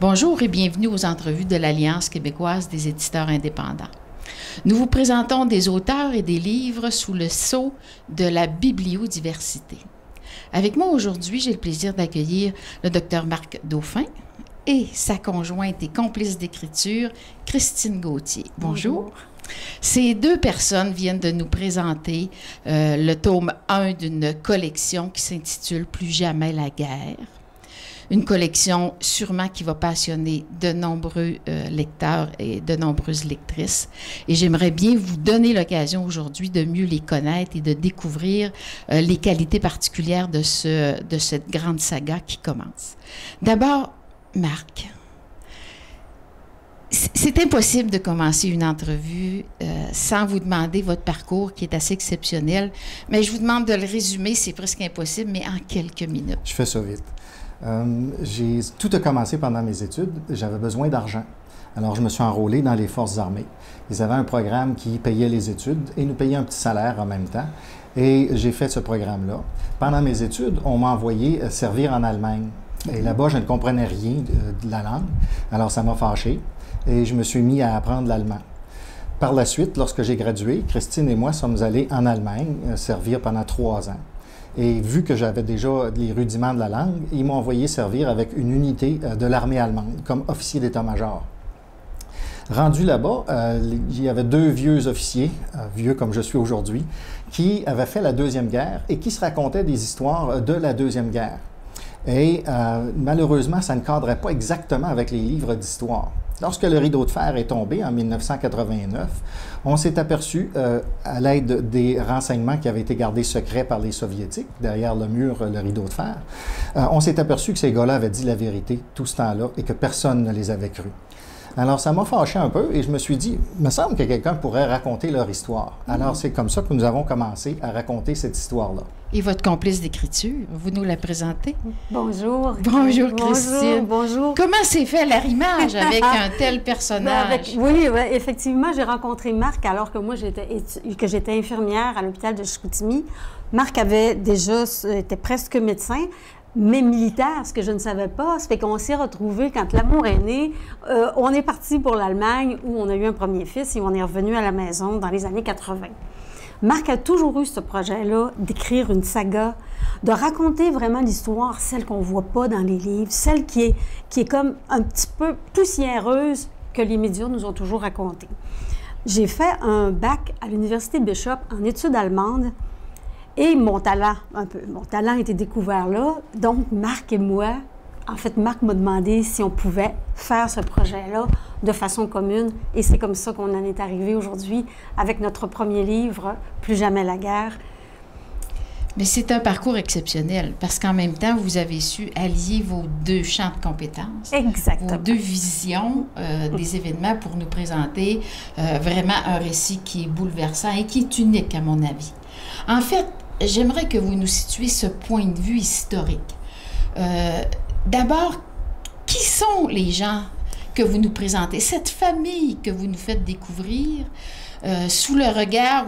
Bonjour et bienvenue aux entrevues de l'Alliance québécoise des éditeurs indépendants. Nous vous présentons des auteurs et des livres sous le sceau de la bibliodiversité. Avec moi aujourd'hui, j'ai le plaisir d'accueillir le Dr Marc Dauphin et sa conjointe et complice d'écriture, Christine Gauthier. Bonjour. Ces deux personnes viennent de nous présenter le tome 1 d'une collection qui s'intitule « Plus jamais la guerre ». Une collection sûrement qui va passionner de nombreux lecteurs et de nombreuses lectrices. Et j'aimerais bien vous donner l'occasion aujourd'hui de mieux les connaître et de découvrir les qualités particulières de cette grande saga qui commence. D'abord, Marc, c'est impossible de commencer une entrevue sans vous demander votre parcours qui est assez exceptionnel, mais je vous demande de le résumer, c'est presque impossible, mais en quelques minutes. Je fais ça vite. Tout a commencé pendant mes études. J'avais besoin d'argent. Alors, je me suis enrôlé dans les Forces armées. Ils avaient un programme qui payait les études et nous payait un petit salaire en même temps. Et j'ai fait ce programme-là. Pendant mes études, on m'a envoyé servir en Allemagne. Et là-bas, je ne comprenais rien de la langue. Alors, ça m'a fâché et je me suis mis à apprendre l'allemand. Par la suite, lorsque j'ai gradué, Christine et moi sommes allés en Allemagne servir pendant 3 ans. Et vu que j'avais déjà les rudiments de la langue, ils m'ont envoyé servir avec une unité de l'armée allemande, comme officier d'état-major. Rendu là-bas, il y avait 2 vieux officiers, vieux comme je suis aujourd'hui, qui avaient fait la Deuxième Guerre et qui se racontaient des histoires de la Deuxième Guerre. Et malheureusement, ça ne cadrait pas exactement avec les livres d'histoire. Lorsque le rideau de fer est tombé en 1989, on s'est aperçu, à l'aide des renseignements qui avaient été gardés secrets par les Soviétiques, derrière le mur, le rideau de fer, on s'est aperçu que ces gars-là avaient dit la vérité tout ce temps-là et que personne ne les avait crus. Alors, ça m'a fâché un peu et je me suis dit, il me semble que quelqu'un pourrait raconter leur histoire. Alors, c'est comme ça que nous avons commencé à raconter cette histoire-là. Et votre complice d'écriture, vous nous la présentez? Bonjour. Bonjour, Christine. Bonjour. Comment s'est fait l'arrimage avec un tel personnage? Oui, effectivement, j'ai rencontré Marc alors que moi, j'étais infirmière à l'hôpital de Chicoutimi. Marc était presque médecin, mais militaire, ce que je ne savais pas. Ça fait qu'on s'est retrouvés quand l'amour est né. On est parti pour l'Allemagne où on a eu un premier fils et on est revenu à la maison dans les années 80. Marc a toujours eu ce projet-là d'écrire une saga, de raconter vraiment l'histoire, celle qu'on ne voit pas dans les livres, celle qui est comme un petit peu poussiéreuse que les médias nous ont toujours racontée. J'ai fait un bac à l'Université Bishop en études allemandes et mon talent a été découvert là. Donc, Marc et moi, en fait, Marc m'a demandé si on pouvait faire ce projet-là de façon commune. Et c'est comme ça qu'on en est arrivé aujourd'hui avec notre premier livre, Plus jamais la guerre. Mais c'est un parcours exceptionnel parce qu'en même temps, vous avez su allier vos 2 champs de compétences. Exactement. Vos 2 visions des événements pour nous présenter vraiment un récit qui est bouleversant et qui est unique, à mon avis. En fait, j'aimerais que vous nous situiez ce point de vue historique. D'abord, qui sont les gens que vous nous présentez? Cette famille que vous nous faites découvrir sous le regard,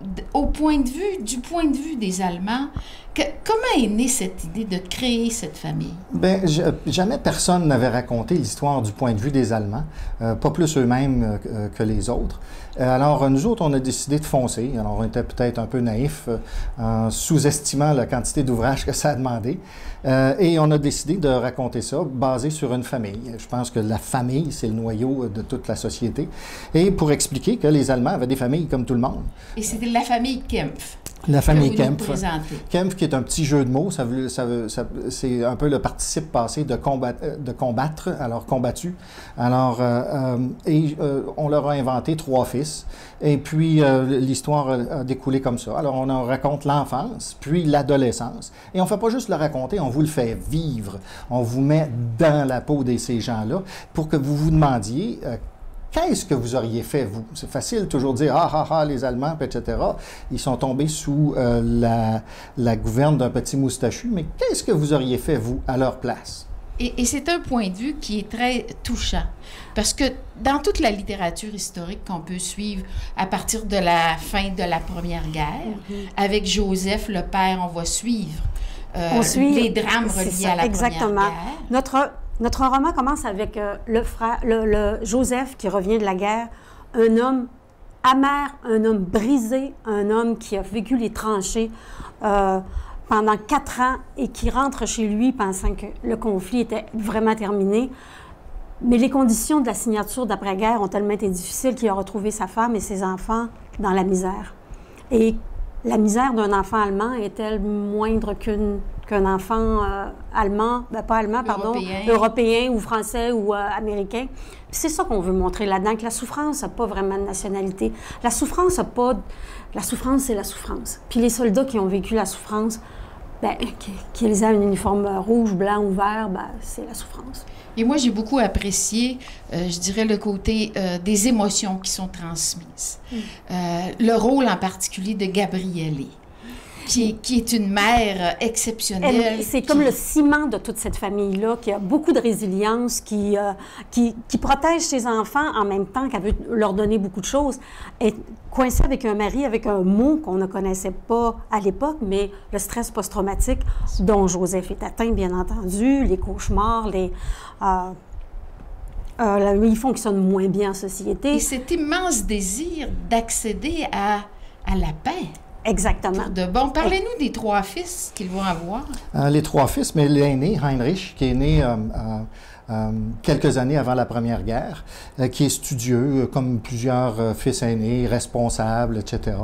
du point de vue des Allemands, comment est née cette idée de créer cette famille? Bien, jamais personne n'avait raconté l'histoire du point de vue des Allemands, pas plus eux-mêmes que les autres. Alors, nous autres, on a décidé de foncer. Alors, on était peut-être un peu naïfs en sous-estimant la quantité d'ouvrages que ça a demandé. Et on a décidé de raconter ça basé sur une famille. Je pense que la famille, c'est le noyau de toute la société. Et pour expliquer que les Allemands avaient des familles comme tout le monde. Et c'était la famille Kempf. La famille Kempf. Kempf, qui est un petit jeu de mots, c'est un peu le participe passé de combattre, alors combattu. Alors, on leur a inventé 3 fils. Et puis, l'histoire a découlé comme ça. Alors, on en raconte l'enfance, puis l'adolescence. Et on ne fait pas juste le raconter, on vous le fait vivre. On vous met dans la peau de ces gens-là pour que vous vous demandiez... Qu'est-ce que vous auriez fait, vous? C'est facile toujours de dire « Ah, les Allemands, etc. » Ils sont tombés sous la gouverne d'un petit moustachu. Mais qu'est-ce que vous auriez fait, vous, à leur place? Et c'est un point de vue qui est très touchant. Parce que dans toute la littérature historique qu'on peut suivre à partir de la fin de la Première Guerre, avec Joseph le père, on va suivre on suit les drames reliés à la Première Guerre. Notre roman commence avec le Joseph qui revient de la guerre, un homme amer, un homme brisé, un homme qui a vécu les tranchées pendant 4 ans et qui rentre chez lui pensant que le conflit était vraiment terminé. Mais les conditions de la signature d'après-guerre ont tellement été difficiles qu'il a retrouvé sa femme et ses enfants dans la misère. Et la misère d'un enfant allemand est-elle moindre qu'un enfant allemand, pas allemand, pardon, européen ou français ou américain? C'est ça qu'on veut montrer là-dedans, que la souffrance n'a pas vraiment de nationalité. La souffrance n'a pas... La souffrance, c'est la souffrance. Puis les soldats qui ont vécu la souffrance, bien, qu'ils aient un uniforme rouge, blanc ou vert, bien, c'est la souffrance. Et moi, j'ai beaucoup apprécié, je dirais, le côté des émotions qui sont transmises. Le rôle en particulier de Gabrielle, qui est une mère exceptionnelle. C'est comme le ciment de toute cette famille-là, qui a beaucoup de résilience, qui protège ses enfants en même temps qu'elle veut leur donner beaucoup de choses. Elle est coincée avec un mari, avec un mot qu'on ne connaissait pas à l'époque, mais le stress post-traumatique dont Joseph est atteint, bien entendu, les cauchemars, il fonctionne moins bien en société. Et cet immense désir d'accéder à la paix. Exactement. De bon. Parlez-nous des 3 fils qu'ils vont avoir. Les 3 fils, mais l'aîné, Heinrich, qui est né quelques années avant la Première Guerre, qui est studieux, comme plusieurs fils aînés, responsable, etc.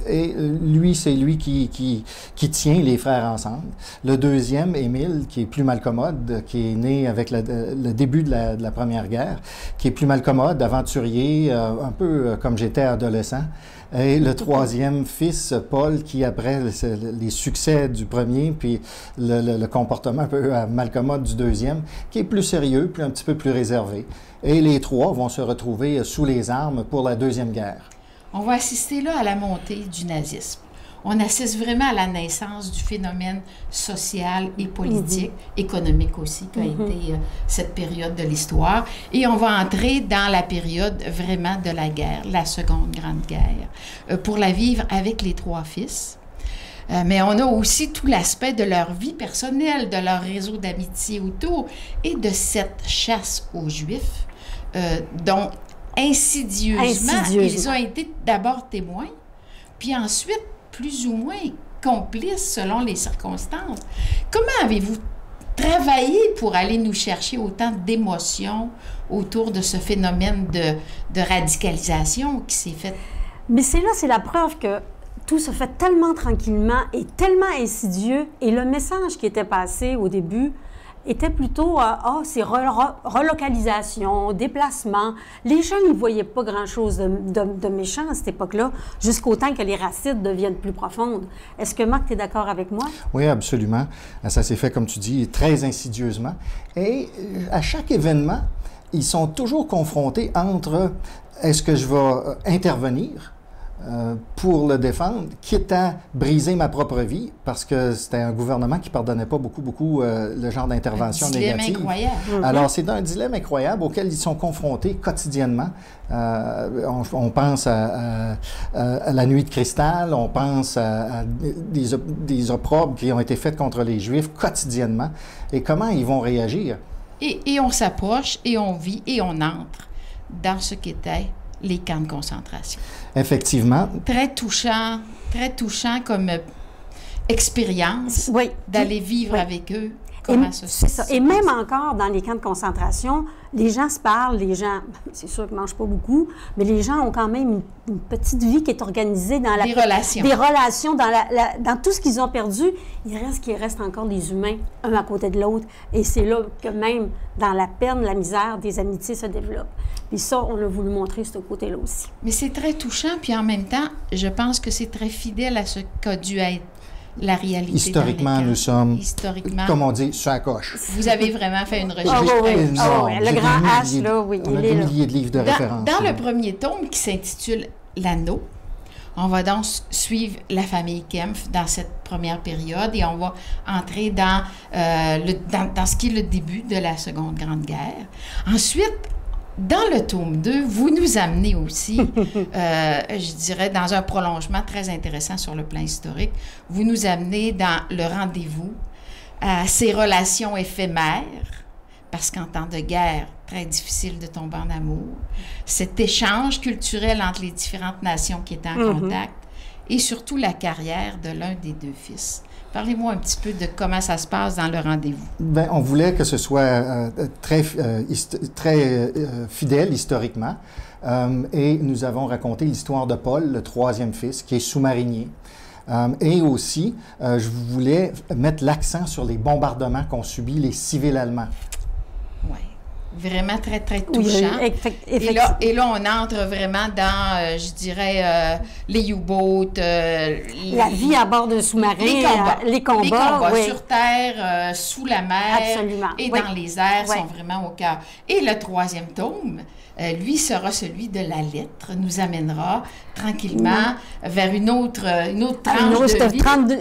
Et lui, c'est lui qui tient les frères ensemble. Le deuxième, Émile, qui est plus malcommode, qui est né avec le début de la Première Guerre, qui est plus malcommode, aventurier, un peu comme j'étais adolescent. Et le troisième fils, Paul, qui après les succès du premier, puis le comportement un peu malcommode du deuxième, qui est plus sérieux, puis un petit peu plus réservé. Et les 3 vont se retrouver sous les armes pour la Deuxième Guerre. On va assister là à la montée du nazisme. On assiste vraiment à la naissance du phénomène social et politique, économique aussi, qui a été cette période de l'histoire. Et on va entrer dans la période vraiment de la guerre, la Seconde Grande Guerre, pour la vivre avec les 3 fils. Mais on a aussi tout l'aspect de leur vie personnelle, de leur réseau d'amitié autour et de cette chasse aux Juifs dont insidieusement, ils ont été d'abord témoins, puis ensuite plus ou moins complices selon les circonstances. Comment avez-vous travaillé pour aller nous chercher autant d'émotions autour de ce phénomène de radicalisation qui s'est fait? Mais c'est la preuve que tout se fait tellement tranquillement et tellement insidieux, et le message qui était passé au début était plutôt c'est relocalisation, déplacement. Les gens ne voyaient pas grand-chose de méchant à cette époque-là, jusqu'au temps que les racines deviennent plus profondes. Est-ce que, Marc, tu es d'accord avec moi? Oui, absolument. Ça s'est fait, comme tu dis, très insidieusement. Et à chaque événement, ils sont toujours confrontés entre est-ce que je vais intervenir pour le défendre, quitte à briser ma propre vie, parce que c'était un gouvernement qui ne pardonnait pas beaucoup le genre d'intervention négative. Incroyable. Alors, c'est un dilemme incroyable auquel ils sont confrontés quotidiennement. On pense à la nuit de cristal, on pense à des opprobes qui ont été faites contre les Juifs quotidiennement, et comment ils vont réagir. Et on s'approche, et on vit, et on entre dans ce qu'étaient les camps de concentration. Effectivement. Très touchant comme expérience d'aller vivre avec eux. Comment ça se passe. Et même encore dans les camps de concentration, les gens se parlent, c'est sûr qu'ils ne mangent pas beaucoup, mais les gens ont quand même une petite vie qui est organisée dans des relations. Des relations, dans tout ce qu'ils ont perdu. Il reste encore des humains, un à côté de l'autre. Et c'est là que même dans la peine, la misère, des amitiés se développent. Puis ça, on a voulu montrer ce côté-là aussi. Mais c'est très touchant, puis en même temps, je pense que c'est très fidèle à ce qu'a dû être la réalité. Historiquement, nous sommes, comme on dit, sur la coche. Vous avez vraiment fait une recherche. Le grand H, là, oui. On a des milliers de livres de référence. Dans le premier tome qui s'intitule « L'anneau », on va donc suivre la famille Kempf dans cette première période et on va entrer dans ce qui est le début de la Seconde Grande Guerre. Ensuite, dans le tome 2, vous nous amenez aussi, je dirais, dans un prolongement très intéressant sur le plan historique, vous nous amenez dans le rendez-vous, à ces relations éphémères parce qu'en temps de guerre, très difficile de tomber en amour. Cet échange culturel entre les différentes nations qui étaient en contact et surtout la carrière de l'un des deux fils. Parlez-moi un petit peu de comment ça se passe dans le rendez-vous. Bien, on voulait que ce soit très fidèle historiquement. Et nous avons raconté l'histoire de Paul, le troisième fils, qui est sous-marinier. Et aussi, je voulais mettre l'accent sur les bombardements qu'ont subis les civils allemands. Oui, vraiment très, très touchant. Oui, et là, on entre vraiment dans, je dirais, les U-boats. La vie à bord d'un sous-marin. Les combats oui. Sur terre, sous la mer. Absolument. Et dans les airs sont vraiment au cœur. Et le troisième tome, lui sera celui de la lettre, nous amènera tranquillement vers une autre tranche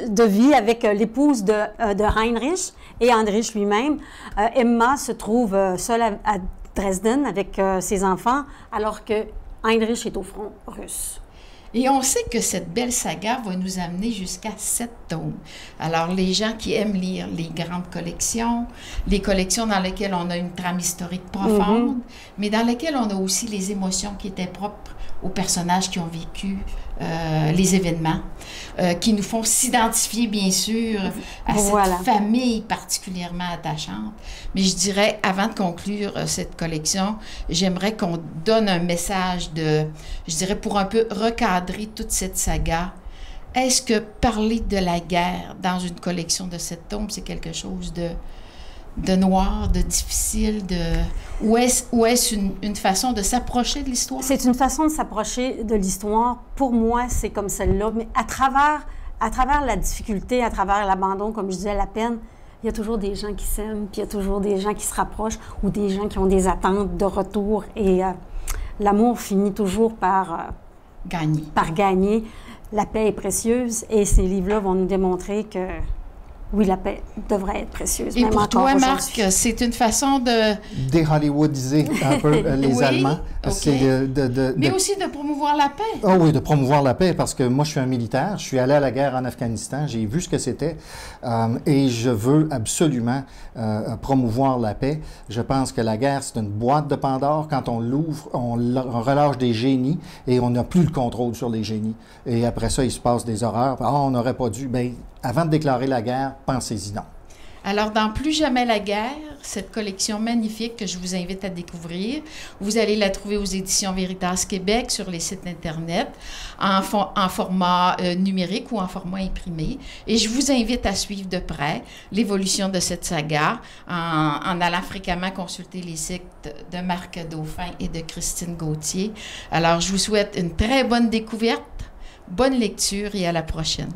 de vie avec l'épouse de Heinrich et Heinrich lui-même. Emma se trouve seule à Dresden avec ses enfants, alors que Heinrich est au front russe. Et on sait que cette belle saga va nous amener jusqu'à 7 tomes. Alors, les gens qui aiment lire les grandes collections, les collections dans lesquelles on a une trame historique profonde, mais dans lesquelles on a aussi les émotions qui étaient propres aux personnages qui ont vécu les événements, qui nous font s'identifier, bien sûr, à cette famille particulièrement attachante. Mais je dirais, avant de conclure cette collection, j'aimerais qu'on donne un message je dirais, pour un peu recadrer toute cette saga. Est-ce que parler de la guerre dans une collection de 7 tomes, c'est quelque chose de noir, de difficile, ou est-ce une façon de s'approcher de l'histoire? C'est une façon de s'approcher de l'histoire. Pour moi, c'est comme celle-là. Mais à travers la difficulté, à travers l'abandon, comme je disais, la peine, il y a toujours des gens qui s'aiment, puis il y a toujours des gens qui se rapprochent ou des gens qui ont des attentes de retour. Et l'amour finit toujours par gagner. La paix est précieuse et ces livres-là vont nous démontrer que oui, la paix devrait être précieuse. Et même pour toi, Marc, c'est une façon de... Déhollywoodiser un peu les Allemands. Okay. Mais aussi de promouvoir la paix. Ah oui, de promouvoir la paix, parce que moi, je suis un militaire. Je suis allé à la guerre en Afghanistan. J'ai vu ce que c'était. Et je veux absolument promouvoir la paix. Je pense que la guerre, c'est une boîte de Pandore. Quand on l'ouvre, on relâche des génies et on n'a plus le contrôle sur les génies. Et après ça, il se passe des horreurs. Ah, on n'aurait pas dû... Bien, avant de déclarer la guerre, pensez-y donc. Alors, dans Plus jamais la guerre, cette collection magnifique que je vous invite à découvrir, vous allez la trouver aux éditions Veritas Québec sur les sites Internet, en format numérique ou en format imprimé. Et je vous invite à suivre de près l'évolution de cette saga en allant fréquemment consulter les sites de Marc Dauphin et de Christine Gauthier. Alors, je vous souhaite une très bonne découverte, bonne lecture et à la prochaine.